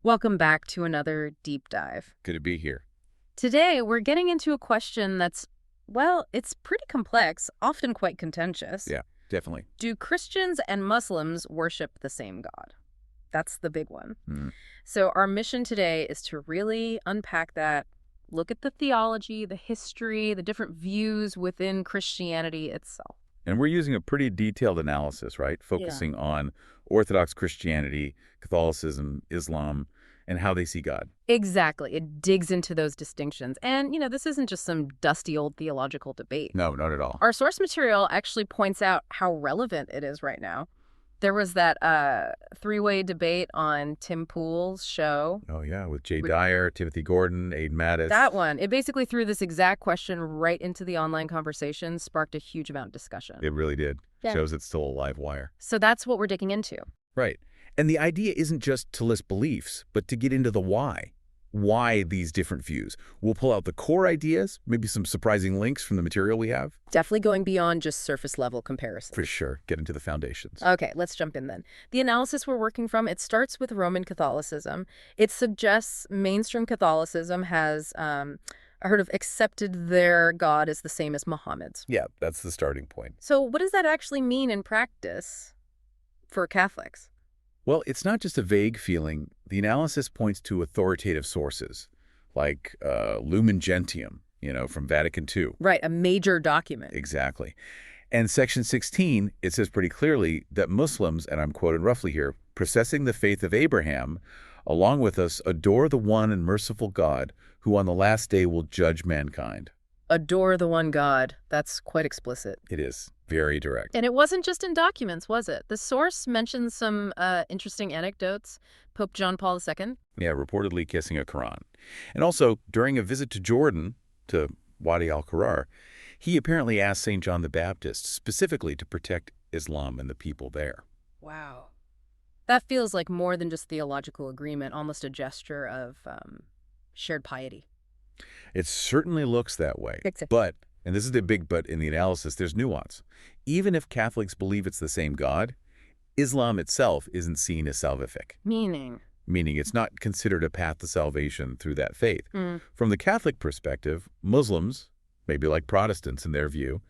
Welcome back to another deep dive. Good to be here. Today, we're getting into a question that's, well, it's pretty complex, often quite contentious. Yeah, definitely. Do Christians and Muslims worship the same God? That's the big one. Mm. So our mission today is to really unpack that, look at the theology, the history, the different views within Christianity itself. And we're using a pretty detailed analysis, right? Yeah. Focusing on Orthodox Christianity, Catholicism, Islam, and how they see God. Exactly. It digs into those distinctions. And, this isn't just some dusty old theological debate. No, not at all. Our source material actually points out how relevant it is right now. There was that three-way debate on Tim Pool's show. Oh, yeah, with Jay With- Dyer, Timothy Gordon, Aid Mattis. That one. It basically threw this exact question right into the online conversation, sparked a huge amount of discussion. It really did. Yeah. Shows it's still a live wire. So that's what we're digging into. Right. And the idea isn't just to list beliefs, but to get into the why. Why these different views. We'll pull out the core ideas, maybe some surprising links from the material we have. Definitely going beyond just surface-level comparison. For sure. Get into the foundations. Okay, let's jump in then. The analysis we're working from, it starts with Roman Catholicism. It suggests mainstream Catholicism has accepted their God as the same as Mohammed's. Yeah, that's the starting point. So what does that actually mean in practice for Catholics? Well, it's not just a vague feeling. The analysis points to authoritative sources, like Lumen Gentium, from Vatican II. Right, a major document. Exactly. And Section 16, it says pretty clearly that Muslims, and I'm quoted roughly here, professing the faith of Abraham, along with us, adore the one and merciful God, who on the last day will judge mankind. Adore the one God. That's quite explicit. It is very direct. And it wasn't just in documents, was it? The source mentions some interesting anecdotes. Pope John Paul II. Yeah, reportedly kissing a Quran. And also, during a visit to Jordan, to Wadi al-Qarar, he apparently asked St. John the Baptist specifically to protect Islam and the people there. Wow. That feels like more than just theological agreement, almost a gesture of shared piety. It certainly looks that way. Exactly. But, and this is the big but in the analysis, there's nuance. Even if Catholics believe it's the same God, Islam itself isn't seen as salvific. Meaning It's not considered a path to salvation through that faith. Mm. From the Catholic perspective, Muslims, maybe like Protestants in their view,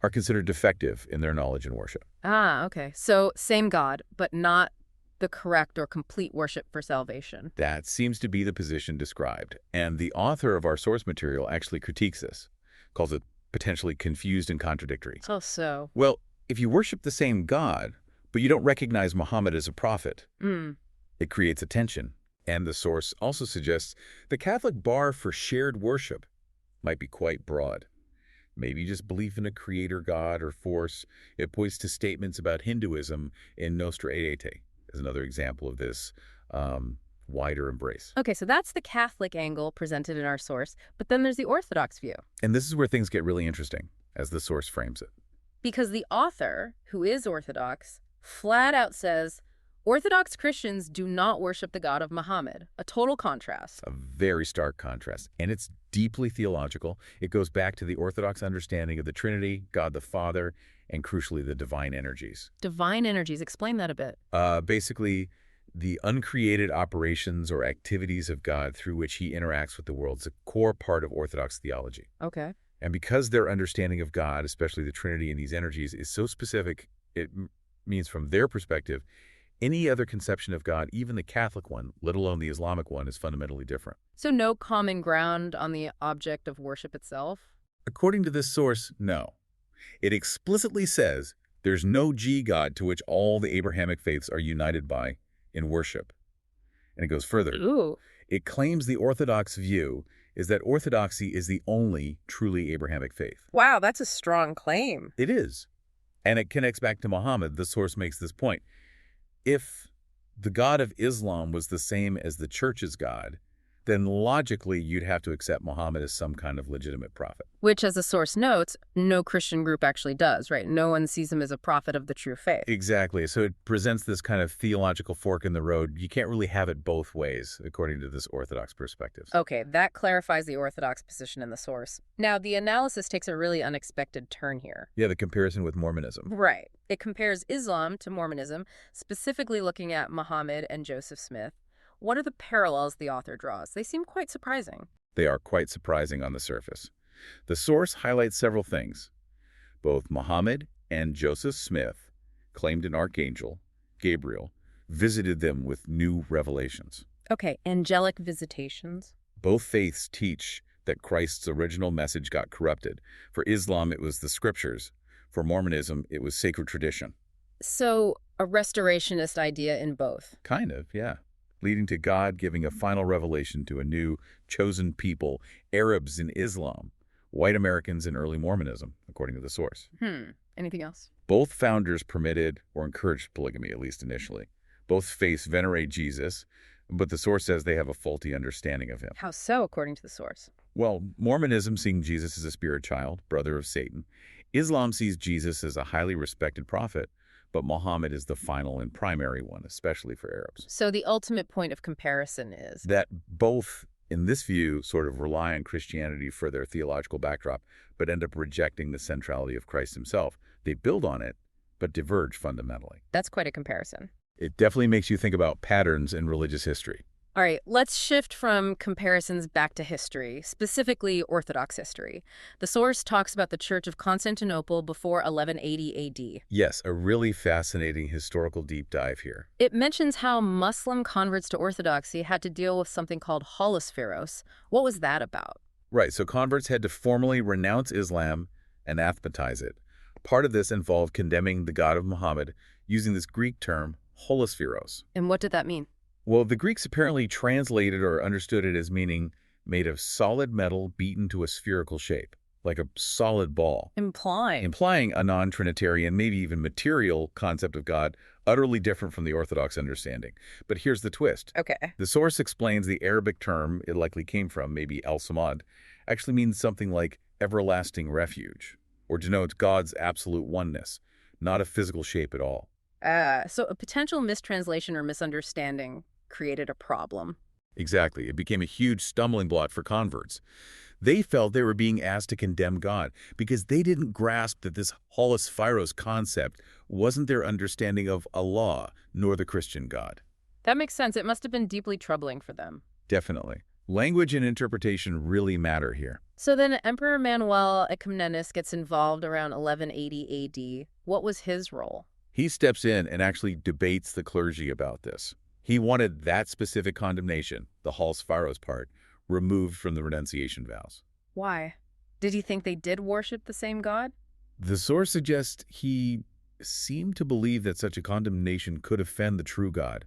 are considered defective in their knowledge and worship. Ah, okay. So same God, but not the correct or complete worship for salvation. That seems to be the position described. And the author of our source material actually critiques this, calls it potentially confused and contradictory. So. Well, if you worship the same God, but you don't recognize Muhammad as a prophet, it creates a tension. And the source also suggests the Catholic bar for shared worship might be quite broad. Maybe just belief in a creator God or force. It points to statements about Hinduism in Nostra Aetate as another example of this wider embrace. Okay, so that's the Catholic angle presented in our source, but then there's the Orthodox view. And this is where things get really interesting, as the source frames it. Because the author, who is Orthodox, flat out says, Orthodox Christians do not worship the God of Muhammad. A total contrast. A very stark contrast. And it's deeply theological. It goes back to the Orthodox understanding of the Trinity, God the Father, and crucially, the divine energies. Divine energies. Explain that a bit. Basically, the uncreated operations or activities of God through which he interacts with the world is a core part of Orthodox theology. Okay. And because their understanding of God, especially the Trinity and these energies, is so specific, it means from their perspective, any other conception of God, even the Catholic one, let alone the Islamic one, is fundamentally different. So no common ground on the object of worship itself? According to this source, no. It explicitly says there's no G-God to which all the Abrahamic faiths are united by in worship. And it goes further. Ooh. It claims the Orthodox view is that Orthodoxy is the only truly Abrahamic faith. Wow, that's a strong claim. It is. And it connects back to Muhammad. The source makes this point. If the God of Islam was the same as the church's God, then logically you'd have to accept Muhammad as some kind of legitimate prophet. Which, as the source notes, no Christian group actually does, right? No one sees him as a prophet of the true faith. Exactly. So it presents this kind of theological fork in the road. You can't really have it both ways, according to this Orthodox perspective. Okay, that clarifies the Orthodox position in the source. Now, the analysis takes a really unexpected turn here. Yeah, the comparison with Mormonism. Right. It compares Islam to Mormonism, specifically looking at Muhammad and Joseph Smith. what are the parallels the author draws? They seem quite surprising. They are quite surprising on the surface. The source highlights several things. Both Muhammad and Joseph Smith claimed an archangel, Gabriel, visited them with new revelations. Okay, angelic visitations. Both faiths teach that Christ's original message got corrupted. For Islam, it was the scriptures. For Mormonism, it was sacred tradition. So, a restorationist idea in both. Kind of, yeah. Leading to God giving a final revelation to a new, chosen people, Arabs in Islam, white Americans in early Mormonism, according to the source. Anything else? Both founders permitted or encouraged polygamy, at least initially. Both faiths venerate Jesus, but the source says they have a faulty understanding of him. How so, according to the source? Well, Mormonism seeing Jesus as a spirit child, brother of Satan. Islam sees Jesus as a highly respected prophet, but Muhammad is the final and primary one, especially for Arabs. So the ultimate point of comparison is That both, in this view, sort of rely on Christianity for their theological backdrop, but end up rejecting the centrality of Christ himself. They build on it, but diverge fundamentally. that's quite a comparison. It definitely makes you think about patterns in religious history. All right, let's shift from comparisons back to history, specifically Orthodox history. The source talks about the Church of Constantinople before 1180 AD. Yes, a really fascinating historical deep dive here. It mentions how Muslim converts to Orthodoxy had to deal with something called holospheiros. What was that about? Right, so converts had to formally renounce Islam and anathematize it. Part of this involved condemning the God of Muhammad using this Greek term, holospheiros. And what did that mean? Well, the Greeks apparently translated or understood it as meaning made of solid metal beaten to a spherical shape, like a solid ball, implying a non-Trinitarian, maybe even material concept of God, utterly different from the Orthodox understanding. But here's the twist. Okay. The source explains the Arabic term it likely came from, maybe al-Samad, actually means something like everlasting refuge, or denotes God's absolute oneness, not a physical shape at all. So a potential mistranslation or misunderstanding created a problem. Exactly. It became a huge stumbling block for converts. They felt they were being asked to condemn God because they didn't grasp that this holospheiros concept wasn't their understanding of Allah, nor the Christian God. That makes sense. It must have been deeply troubling for them. Definitely. Language and interpretation really matter here. So then Emperor Manuel Comnenus gets involved around 1180 AD. What was his role? He steps in and actually debates the clergy about this. He wanted that specific condemnation, the holospheiros part, removed from the renunciation vows. Why? Did he think they did worship the same God? The source suggests he seemed to believe that such a condemnation could offend the true God.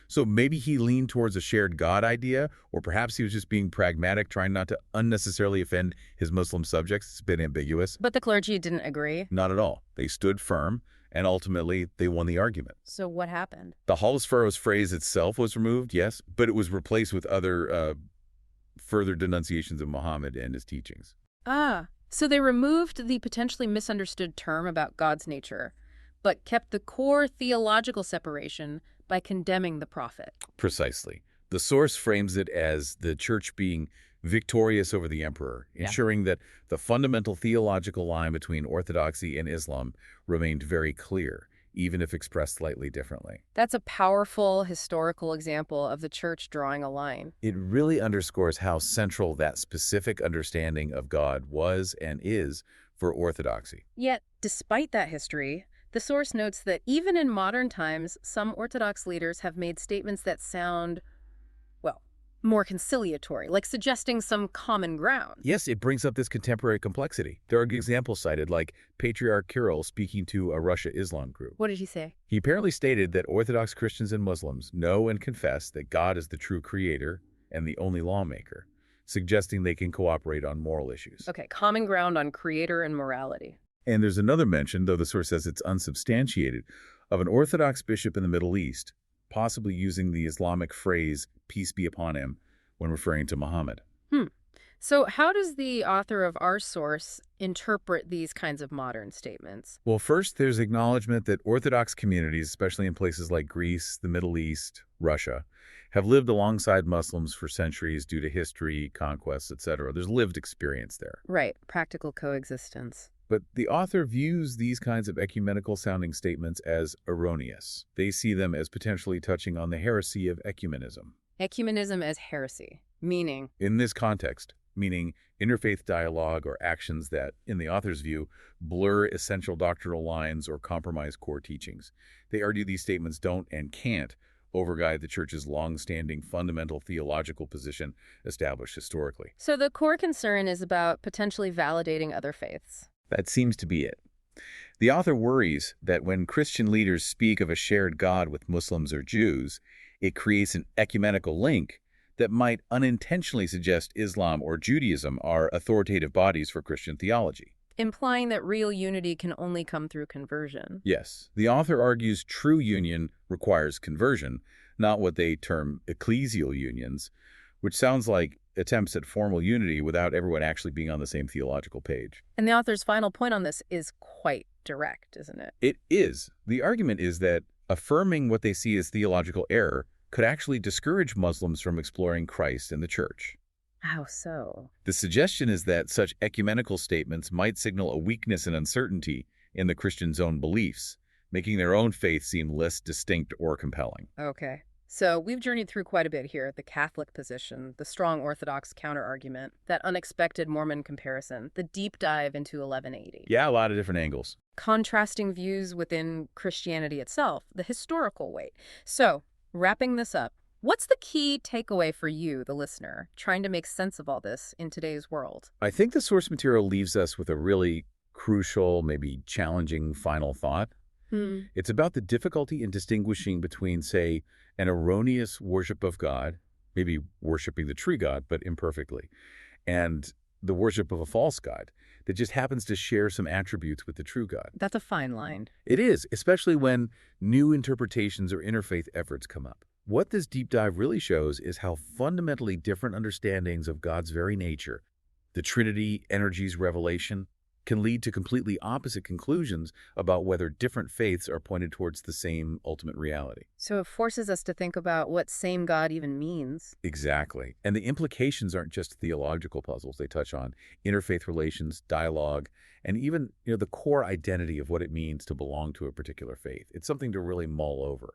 So maybe he leaned towards a shared God idea, or perhaps he was just being pragmatic, trying not to unnecessarily offend his Muslim subjects. It's a bit ambiguous. But the clergy didn't agree. Not at all. They stood firm, and ultimately they won the argument. So what happened? The holospheiros phrase itself was removed, yes, but it was replaced with other further denunciations of Muhammad and his teachings. So they removed the potentially misunderstood term about God's nature, but kept the core theological separation by condemning the prophet. Precisely. The source frames it as the church being victorious over the emperor, ensuring that the fundamental theological line between Orthodoxy and Islam remained very clear, even if expressed slightly differently. That's a powerful historical example of the church drawing a line. It really underscores how central that specific understanding of God was and is for Orthodoxy. Yet, despite that history, the source notes that even in modern times, some Orthodox leaders have made statements that sound, well, more conciliatory, like suggesting some common ground. Yes, it brings up this contemporary complexity. There are examples cited, like Patriarch Kirill speaking to a Russia-Islam group. What did he say? He apparently stated that Orthodox Christians and Muslims know and confess that God is the true creator and the only lawmaker, suggesting they can cooperate on moral issues. Okay, common ground on creator and morality. And there's another mention, though the source says it's unsubstantiated, of an Orthodox bishop in the Middle East, possibly using the Islamic phrase, peace be upon him, when referring to Muhammad. So how does the author of our source interpret these kinds of modern statements? Well, first, there's acknowledgement that Orthodox communities, especially in places like Greece, the Middle East, Russia, have lived alongside Muslims for centuries due to history, conquests, etc. There's lived experience there. Right, practical coexistence. But the author views these kinds of ecumenical-sounding statements as erroneous. They see them as potentially touching on the heresy of ecumenism. Ecumenism as heresy, meaning, In this context, meaning interfaith dialogue or actions that, in the author's view, blur essential doctrinal lines or compromise core teachings. They argue these statements don't and can't overguide the Church's long-standing fundamental theological position established historically. so the core concern is about potentially validating other faiths. That seems to be it. The author worries that when Christian leaders speak of a shared God with Muslims or Jews, it creates an ecumenical link that might unintentionally suggest Islam or Judaism are authoritative bodies for Christian theology. Implying that real unity can only come through conversion. Yes, the author argues true union requires conversion, not what they term ecclesial unions, which sounds like attempts at formal unity without everyone actually being on the same theological page. And the author's final point on this is quite direct, isn't it? It is. The argument is that affirming what they see as theological error could actually discourage Muslims from exploring Christ and the Church. How so? The suggestion is that such ecumenical statements might signal a weakness and uncertainty in the Christians' own beliefs, making their own faith seem less distinct or compelling. Okay. So we've journeyed through quite a bit here. The Catholic position, the strong Orthodox counterargument, that unexpected Mormon comparison, the deep dive into 1180. Yeah, a lot of different angles. Contrasting views within Christianity itself, the historical weight. So, wrapping this up, what's the key takeaway for you, the listener, trying to make sense of all this in today's world? I think the source material leaves us with a really crucial, maybe challenging final thought. It's about the difficulty in distinguishing between, say, an erroneous worship of God, maybe worshiping the true God, but imperfectly, and the worship of a false God that just happens to share some attributes with the true God. That's a fine line. It is, especially when new interpretations or interfaith efforts come up. What this deep dive really shows is how fundamentally different understandings of God's very nature, the Trinity, energies, revelation, can lead to completely opposite conclusions about whether different faiths are pointed towards the same ultimate reality. So it forces us to think about what same God even means. Exactly. And the implications aren't just theological puzzles. They touch on interfaith relations, dialogue, and even, the core identity of what it means to belong to a particular faith. It's something to really mull over.